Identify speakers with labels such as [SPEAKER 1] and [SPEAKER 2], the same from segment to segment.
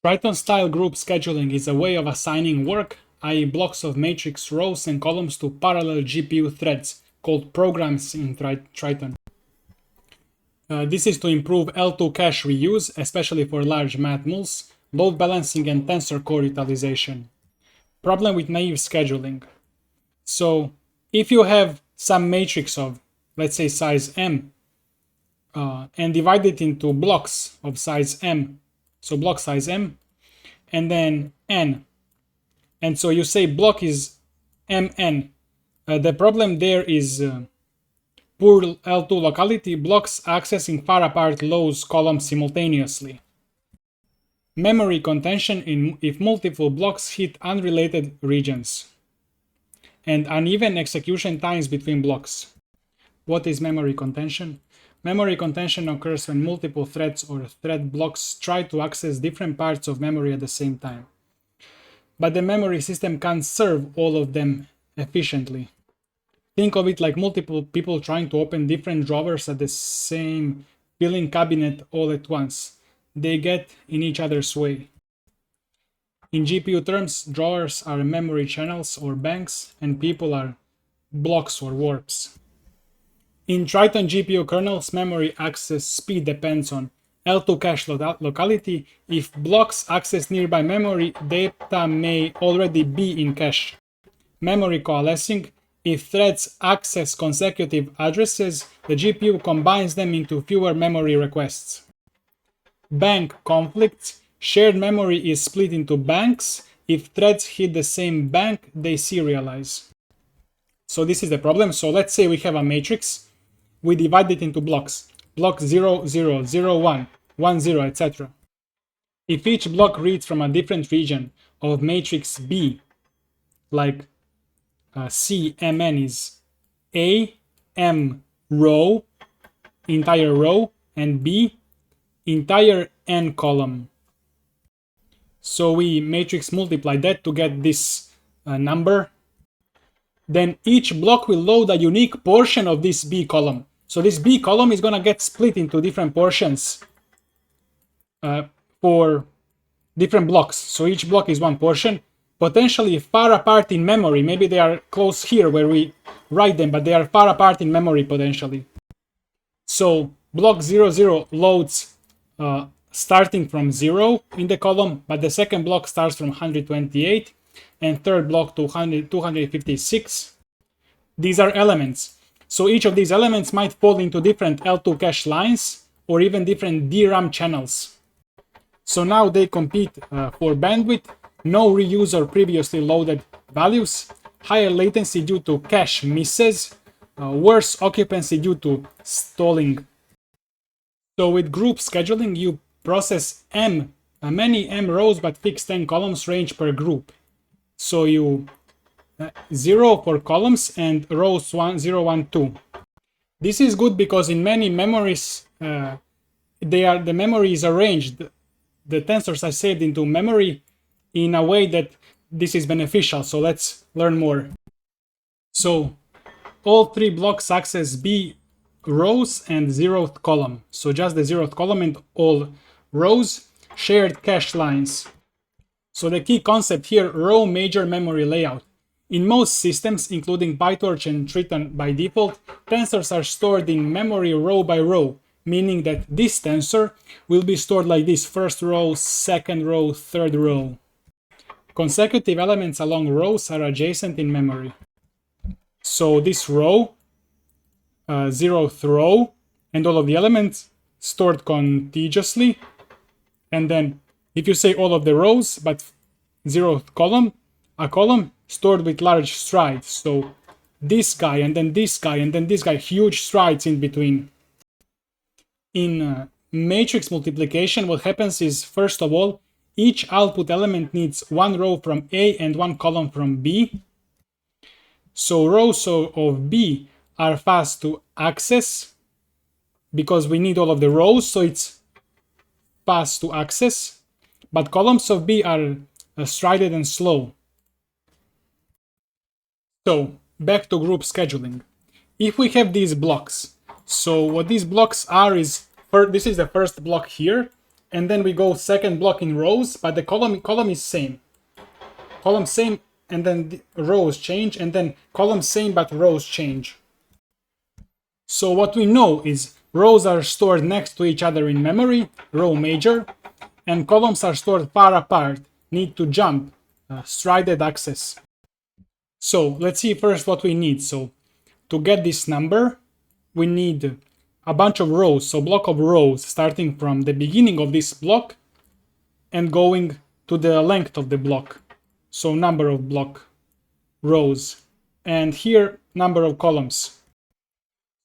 [SPEAKER 1] Triton-style group scheduling is a way of assigning work, i.e. blocks of matrix rows and columns to parallel GPU threads, called programs in Triton. This is to improve L2 cache reuse, especially for large math mulls, load balancing, and tensor core utilization. Problem with naive scheduling. So if you have some matrix of, let's say, size m, and divide it into blocks of size m, so block size m, and then n, and so you say block is mn. The problem there is poor L2 locality, blocks accessing far apart rows columns simultaneously. Memory contention if multiple blocks hit unrelated regions. And uneven execution times between blocks. What is memory contention? Memory contention occurs when multiple threads or thread blocks try to access different parts of memory at the same time. But the memory system can't serve all of them efficiently. Think of it like multiple people trying to open different drawers at the same filing cabinet all at once. They get in each other's way. In GPU terms, drawers are memory channels or banks, and people are blocks or warps. In Triton GPU kernels, memory access speed depends on L2 cache locality. If blocks access nearby memory, data may already be in cache. Memory coalescing. If threads access consecutive addresses, the GPU combines them into fewer memory requests. Bank conflicts. Shared memory is split into banks. If threads hit the same bank, they serialize. So this is the problem. So let's say we have a matrix. We divide it into blocks. Block 0, 0, 0, 1, 1, 0, etc. If each block reads from a different region of matrix B, like C, Mn is A, M row, entire row, and B, entire N column. So we matrix multiply that to get this number. Then each block will load a unique portion of this B column. So this B column is going to get split into different portions for different blocks. So each block is one portion, potentially far apart in memory. Maybe they are close here where we write them, but they are far apart in memory potentially. So block 0, 0 loads starting from 0 in the column, but the second block starts from 128 and third block to 256. These are elements. So each of these elements might fall into different L2 cache lines or even different DRAM channels. So now they compete for bandwidth, no reuse or previously loaded values, higher latency due to cache misses, worse occupancy due to stalling. So with group scheduling, you process many M rows but fixed n columns range per group. So you 0 for columns and rows 1, 0, 1, 2. This is good because in many memories, the memory is arranged. The tensors are saved into memory in a way that this is beneficial. So let's learn more. So all three blocks access B rows and 0th column. So just the 0th column and all rows, shared cache lines. So the key concept here, row major memory layout. In most systems, including PyTorch and Triton by default, tensors are stored in memory row by row, meaning that this tensor will be stored like this: first row, second row, third row. Consecutive elements along rows are adjacent in memory. So this row, 0th row, and all of the elements stored contiguously. And then if you say all of the rows, but 0th column, a column stored with large strides. So this guy, and then this guy, and then this guy, huge strides in between. In matrix multiplication, what happens is, first of all, each output element needs one row from A and one column from B. So rows of B are fast to access because we need all of the rows, so it's fast to access. But columns of B are strided and slow. So back to group scheduling. If we have these blocks, so what these blocks are is, this is the first block here, and then we go second block in rows, but the column is same. Column same, and then the rows change, and then column same, but rows change. So what we know is rows are stored next to each other in memory, row major, and columns are stored far apart, need to jump, strided access. So let's see first what we need. So to get this number, we need a bunch of rows, so block of rows starting from the beginning of this block and going to the length of the block. So number of block rows, and here number of columns.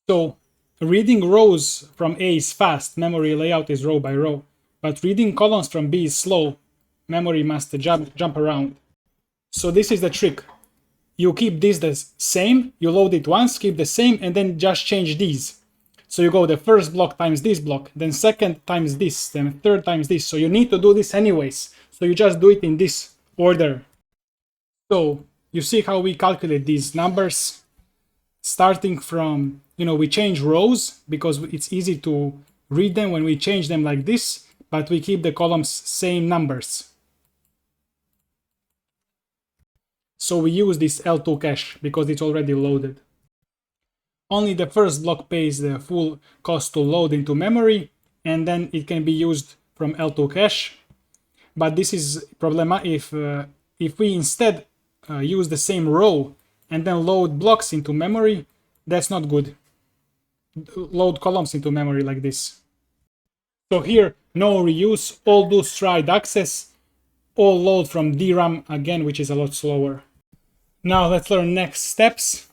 [SPEAKER 1] So reading rows from A is fast, memory layout is row by row, but reading columns from B is slow, memory must jump around. So this is the trick. You keep this the same, you load it once, keep the same, and then just change these. So you go the first block times this block, then second times this, then third times this. So you need to do this anyways. So you just do it in this order. So you see how we calculate these numbers. Starting from, we change rows because it's easy to read them when we change them like this, but we keep the columns same numbers. So we use this L2 cache because it's already loaded. Only the first block pays the full cost to load into memory, and then it can be used from L2 cache. But this is problematic if we instead use the same row and then load blocks into memory. That's not good. Load columns into memory like this. So here, no reuse, all do stride access, all load from DRAM again, which is a lot slower. Now let's learn next steps.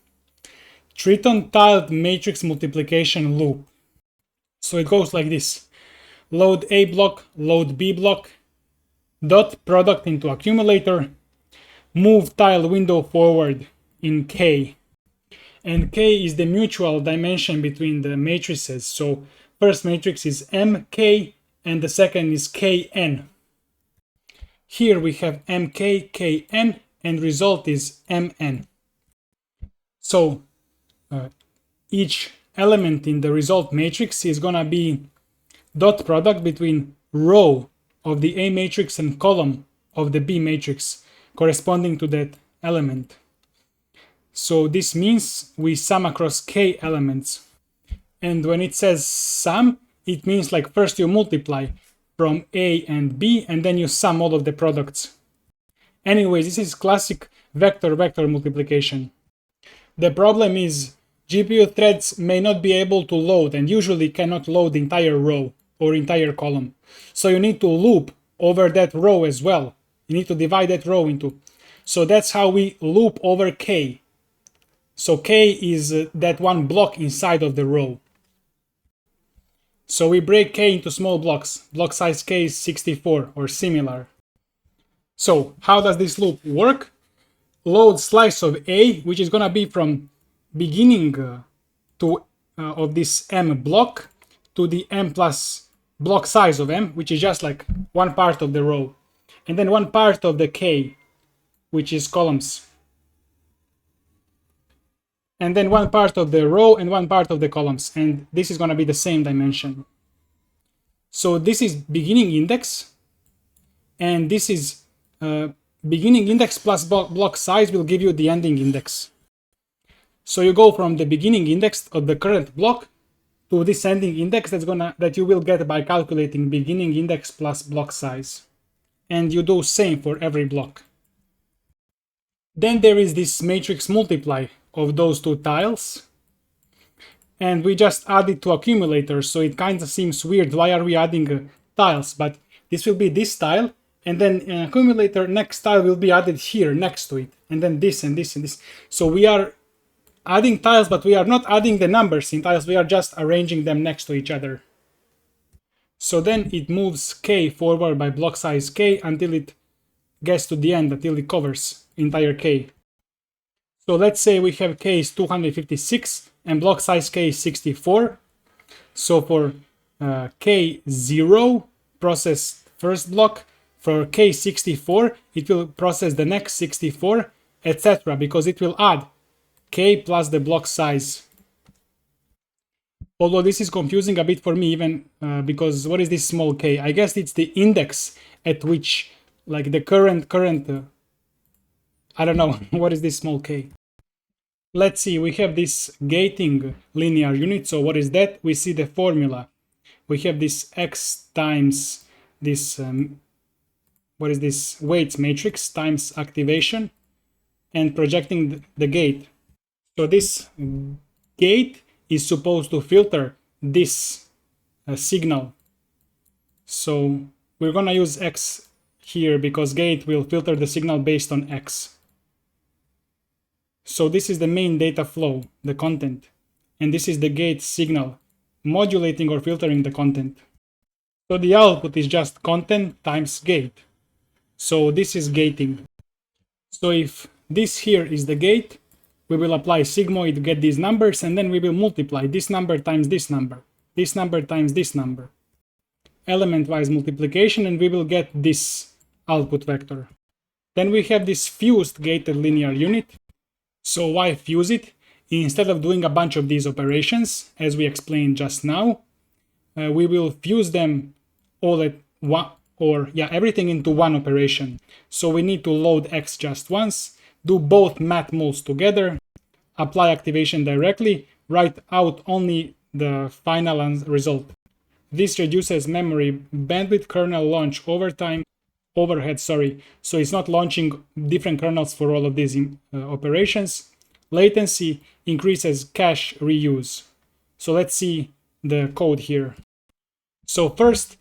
[SPEAKER 1] Triton tiled matrix multiplication loop. So it goes like this. Load A block, load B block, dot product into accumulator, move tile window forward in K. And K is the mutual dimension between the matrices. So first matrix is MK and the second is KN. Here we have MK, KN, and result is MN. So each element in the result matrix is gonna be dot product between row of the A matrix and column of the B matrix corresponding to that element. So this means we sum across K elements. And when it says sum, it means like first you multiply from A and B and then you sum all of the products. Anyways, this is classic vector-vector multiplication. The problem is GPU threads may not be able to load and usually cannot load the entire row or entire column. So you need to loop over that row as well. You need to divide that row into. So that's how we loop over K. So K is that one block inside of the row. So we break K into small blocks. Block size K is 64 or similar. So how does this loop work? Load slice of A, which is gonna be from beginning of this M block to the M plus block size of M, which is just like one part of the row. And then one part of the K, which is columns. And then one part of the row and one part of the columns. And this is going to be the same dimension. So this is beginning index. And this is beginning index plus block size will give you the ending index. So you go from the beginning index of the current block to this ending index that you will get by calculating beginning index plus block size. And you do same for every block. Then there is this matrix multiply of those two tiles, and we just add it to accumulators, so it kind of seems weird. Why are we adding tiles? But this will be this tile, and then an accumulator next tile will be added here next to it, and then this and this and this. So we are adding tiles, but we are not adding the numbers in tiles, we are just arranging them next to each other. So then it moves K forward by block size K until it gets to the end, until it covers entire K. So let's say we have K is 256 and block size K is 64. So for K0, process first block. For K64, it will process the next 64, etc. because it will add K plus the block size. Although this is confusing a bit for me even because what is this small k? I guess it's the index at which like the current I don't know what is this small k. Let's see, we have this gating linear unit. So what is that? We see the formula. We have this x times this what is this weights matrix times activation and projecting the gate. So this gate is supposed to filter this signal. So we're gonna use x here because gate will filter the signal based on x. So this is the main data flow, the content, and this is the gate signal, modulating or filtering the content. So the output is just content times gate. So this is gating. So if this here is the gate, we will apply sigmoid to get these numbers, and then we will multiply this number times this number, this number times this number. Element-wise multiplication, and we will get this output vector. Then we have this fused gated linear unit. So why fuse it? Instead of doing a bunch of these operations, as we explained just now, we will fuse them all at one, or everything into one operation. So we need to load x just once, do both math moles together, apply activation directly, write out only the final result. This reduces memory bandwidth, kernel launch overhead, so it's not launching different kernels for all of these operations. Latency increases cache reuse. So let's see the code here. So first,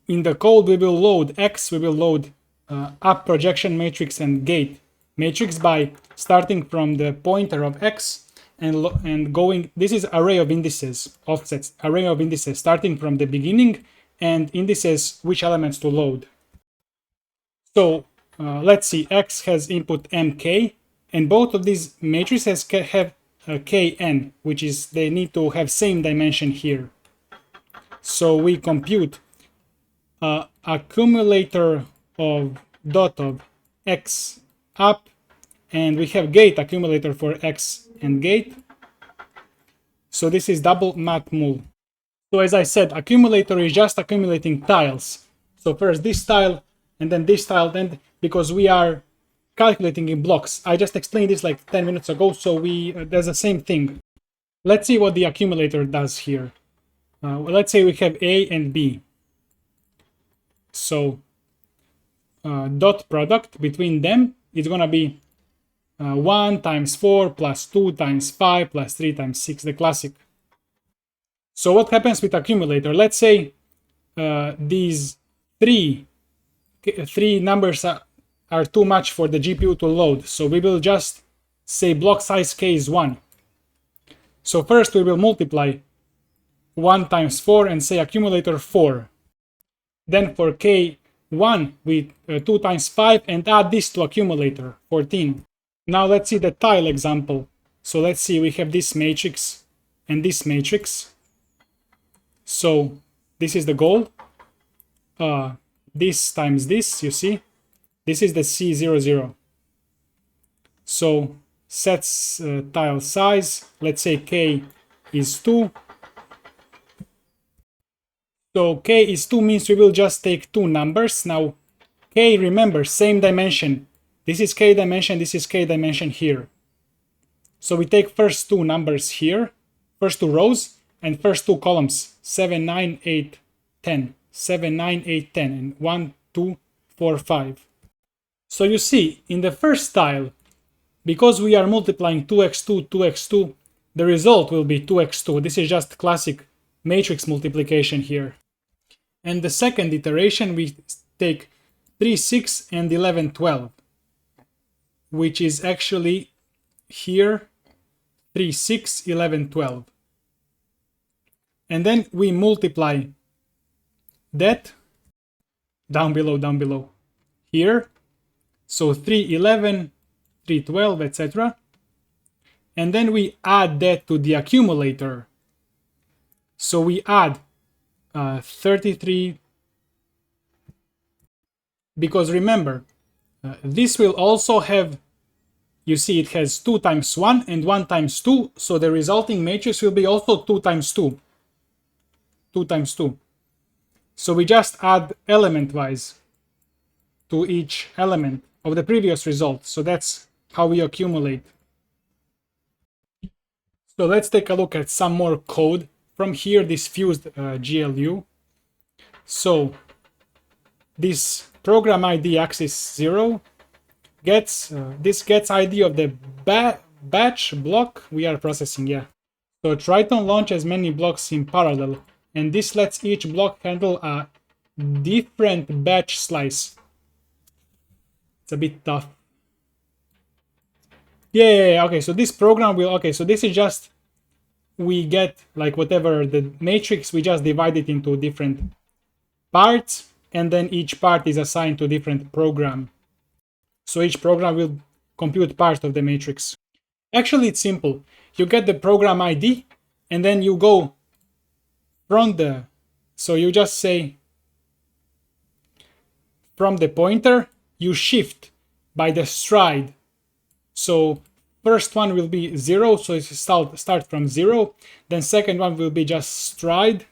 [SPEAKER 1] in the code, we will load x, we will load up projection matrix and gate matrix by starting from the pointer of x and going, this is array of indices, offsets, array of indices starting from the beginning and indices which elements to load. So let's see, x has input mk, and both of these matrices have kn, which is they need to have same dimension here. So we compute accumulator of dot of x up, and we have gate accumulator for x and gate. So this is double math mul. So as I said, accumulator is just accumulating tiles. So first this tile, and then this tile, then because we are calculating in blocks. I just explained this like 10 minutes ago, so there's the same thing. Let's see what the accumulator does here. Let's say we have A and B. So dot product between them is gonna be 1 times 4 plus 2 times 5 plus 3 times 6, the classic. So what happens with accumulator? Let's say these three numbers are too much for the GPU to load. So we will just say block size k is 1. So first we will multiply 1 times 4 and say accumulator 4. Then for k1 we 2 times 5 and add this to accumulator 14. Now let's see the tile example. So let's see, we have this matrix and this matrix. So this is the goal. This times this, you see. This is the C00. So sets tile size. Let's say k is 2. So k is 2 means we will just take two numbers. Now k, remember, same dimension. This is k dimension, this is k dimension here. So we take first two numbers here, first two rows, and first two columns, 7, 9, 8, 10. 7, 9, 8, 10, and 1, 2, 4, 5. So you see, in the first tile, because we are multiplying 2x2, 2x2, the result will be 2x2. This is just classic matrix multiplication here. And the second iteration, we take 3, 6, and 11, 12, which is actually here 3, 6, 11, 12. And then we multiply that down below here. So 3, 11, 3, 12, etc. And then we add that to the accumulator. So we add 33, because remember, this will also have you see it has 2 times 1 and 1 times 2, so the resulting matrix will be also 2 times 2. 2 times 2. So we just add element-wise to each element of the previous result. So that's how we accumulate. So let's take a look at some more code from here, this fused GLU. So this program ID axis 0 gets ID of the batch block we are processing. Yeah. So Triton launches many blocks in parallel, and this lets each block handle a different batch slice. It's a bit tough. Yeah. Okay, so this program will, okay, so this is just, we get like whatever the matrix, we just divide it into different parts, and then each part is assigned to different program. So each program will compute part of the matrix. Actually, it's simple. You get the program ID, and then you go from the, so you just say from the pointer, you shift by the stride. So first one will be 0, so it start from 0. Then second one will be just stride.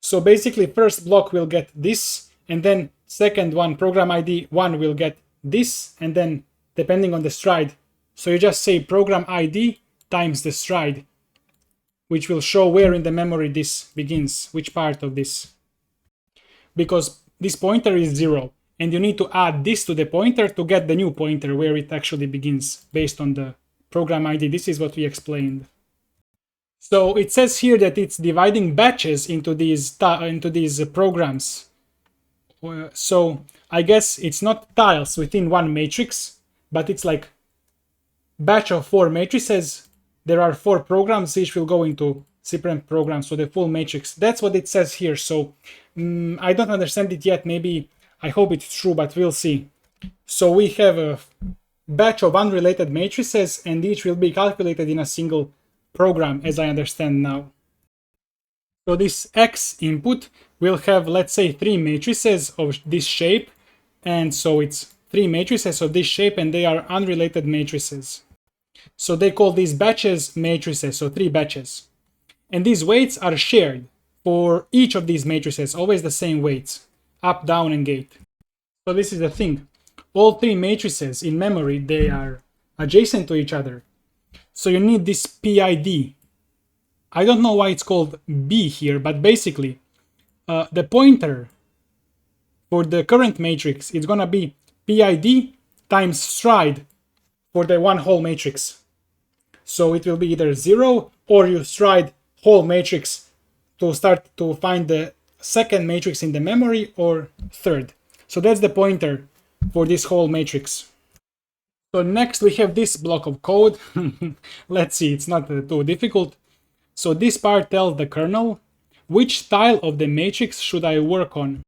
[SPEAKER 1] So basically first block will get this, and then second one, program ID 1, will get this, and then depending on the stride. So you just say program ID times the stride, which will show where in the memory this begins, which part of this. Because this pointer is 0, and you need to add this to the pointer to get the new pointer where it actually begins based on the program ID. This is what we explained. So it says here that it's dividing batches into these programs. So I guess it's not tiles within one matrix, but it's like batch of 4 matrices. There are 4 programs, each will go into separate programs, so the full matrix. That's what it says here. So I don't understand it yet. Maybe, I hope it's true, but we'll see. So we have a batch of unrelated matrices, and each will be calculated in a single program, as I understand now. So this X input will have, let's say, 3 matrices of this shape, and so it's 3 matrices of this shape, and they are unrelated matrices. So they call these batches matrices, so 3 batches. And these weights are shared for each of these matrices, always the same weights, up, down, and gate. So this is the thing. All 3 matrices in memory, they are adjacent to each other. So you need this PID. I don't know why it's called B here, but basically, the pointer for the current matrix is gonna be PID times stride for the one whole matrix. So it will be either 0, or you stride whole matrix to start to find the second matrix in the memory, or third. So that's the pointer for this whole matrix. So next we have this block of code. Let's see, it's not too difficult. So this part tells the kernel which tile of the matrix should I work on.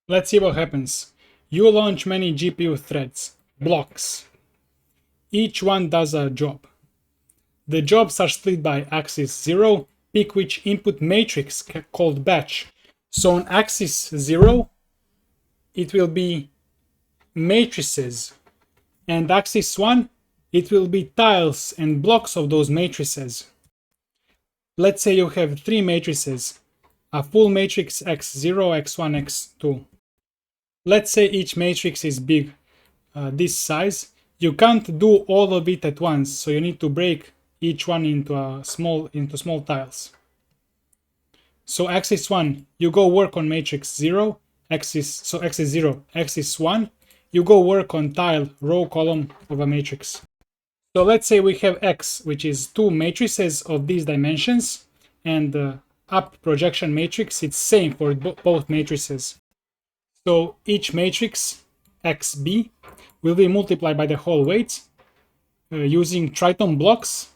[SPEAKER 1] Let's see what happens. You launch many GPU threads, blocks. Each one does a job. The jobs are split by axis 0. Pick which input matrix called batch. So on axis 0, it will be matrices. And axis 1, it will be tiles and blocks of those matrices. Let's say you have 3 matrices, a full matrix x0, x1, x2. Let's say each matrix is big, this size. You can't do all of it at once, so you need to break each one into small tiles. So axis 1, you go work on matrix 0, axis 0, axis 1, you go work on tile, row, column of a matrix. So let's say we have X, which is 2 matrices of these dimensions, and the up projection matrix, it's same for both matrices. So each matrix, XB, will be multiplied by the whole weight using Triton blocks,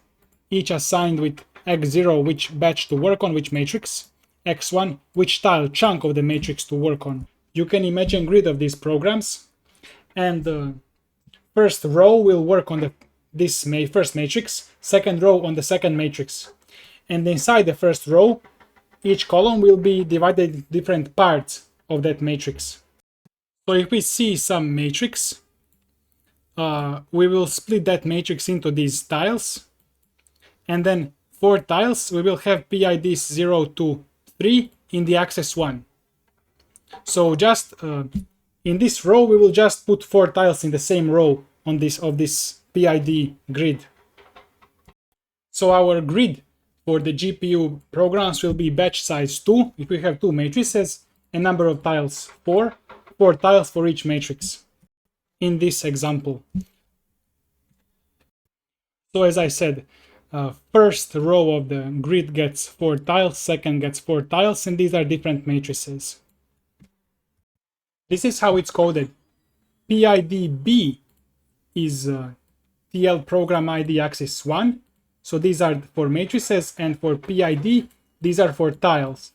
[SPEAKER 1] each assigned with x0 which batch to work on, which matrix, x1 which tile chunk of the matrix to work on. You can imagine grid of these programs, and the first row will work on this first matrix, second row on the second matrix, and inside the first row each column will be divided into different parts of that matrix. So if we see some matrix, we will split that matrix into these tiles, and then for tiles we will have PIDs 0 to 3 in the axis 1. So just in this row we will just put 4 tiles in the same row on this PID grid. So our grid for the GPU programs will be batch size 2 if we have 2 matrices, and number of tiles 4 tiles for each matrix in this example. So as I said, first row of the grid gets 4 tiles, second gets 4 tiles, and these are different matrices. This is how it's coded. PIDB is TL program ID axis 1. So these are for matrices, and for PID, these are for tiles.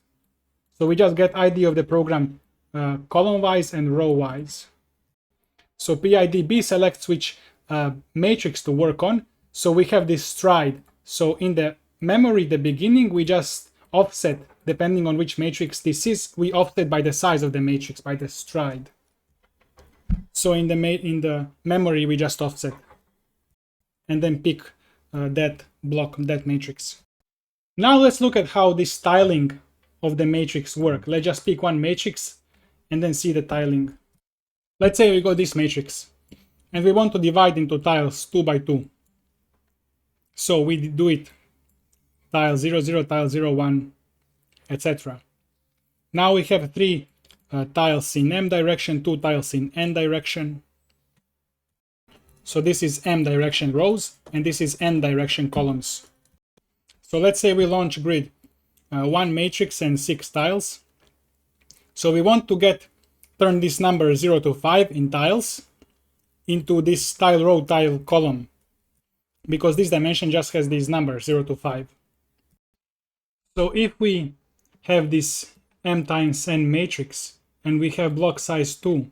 [SPEAKER 1] So we just get ID of the program column-wise and row-wise. So PIDB selects which matrix to work on. So we have this stride. So in the memory, the beginning, we just offset, depending on which matrix this is, we offset by the size of the matrix, by the stride. So in the memory, we just offset and then pick that block, that matrix. Now let's look at how this tiling of the matrix work. Let's just pick one matrix and then see the tiling. Let's say we got this matrix and we want to divide into tiles 2 by 2. So we do it tile 0, 0, tile 0, 1, etc. Now we have 3 tiles in M direction, 2 tiles in N direction. So this is M direction rows and this is N direction columns. So let's say we launch grid 1 matrix and 6 tiles. So we want to turn this number 0 to 5 in tiles into this tile row tile column, because this dimension just has these numbers 0 to 5. So if we have this M times N matrix and we have block size 2,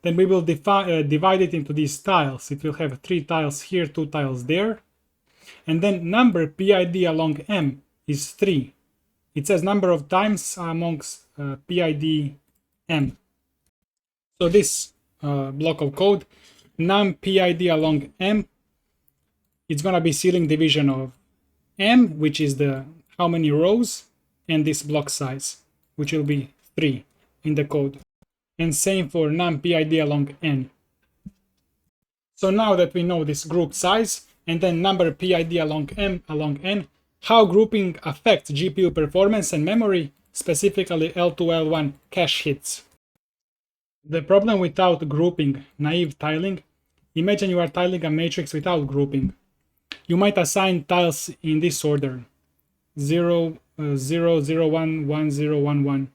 [SPEAKER 1] then we will divide it into these tiles. It will have 3 tiles here, 2 tiles there. And then number PID along M is 3. It says number of times amongst PID M. So this block of code, num PID along M, it's going to be ceiling division of M, which is the how many rows, and this block size, which will be 3 in the code. And same for num PID along N. So now that we know this group size and then number PID along M along N, how grouping affects GPU performance and memory, specifically L2, L1 cache hits. The problem without grouping, naive tiling, imagine you are tiling a matrix without grouping. You might assign tiles in this order: 0, 0, 0, 1, 1, 0, 1, 1.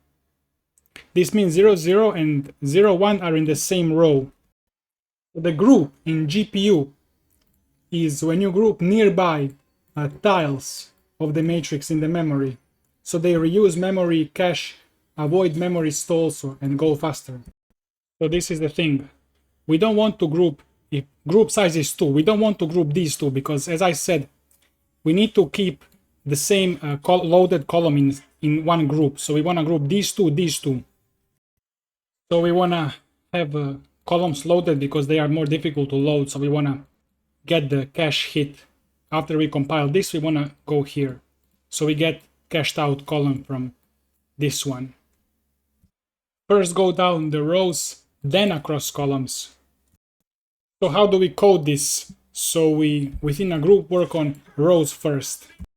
[SPEAKER 1] This means 0, 0 and 0, 1 are in the same row. The group in GPU is when you group nearby tiles of the matrix in the memory. So they reuse memory cache, avoid memory stalls, and go faster. So this is the thing. We don't want to group, if group size is 2, we don't want to group these two, because as I said, we need to keep the same loaded column in one group. So we want to group these two. So we want to have columns loaded because they are more difficult to load. So we want to get the cache hit. After we compile this, we want to go here. So we get cached out column from this one. First go down the rows, then across columns. So how do we code this? So we, within a group, work on rows first.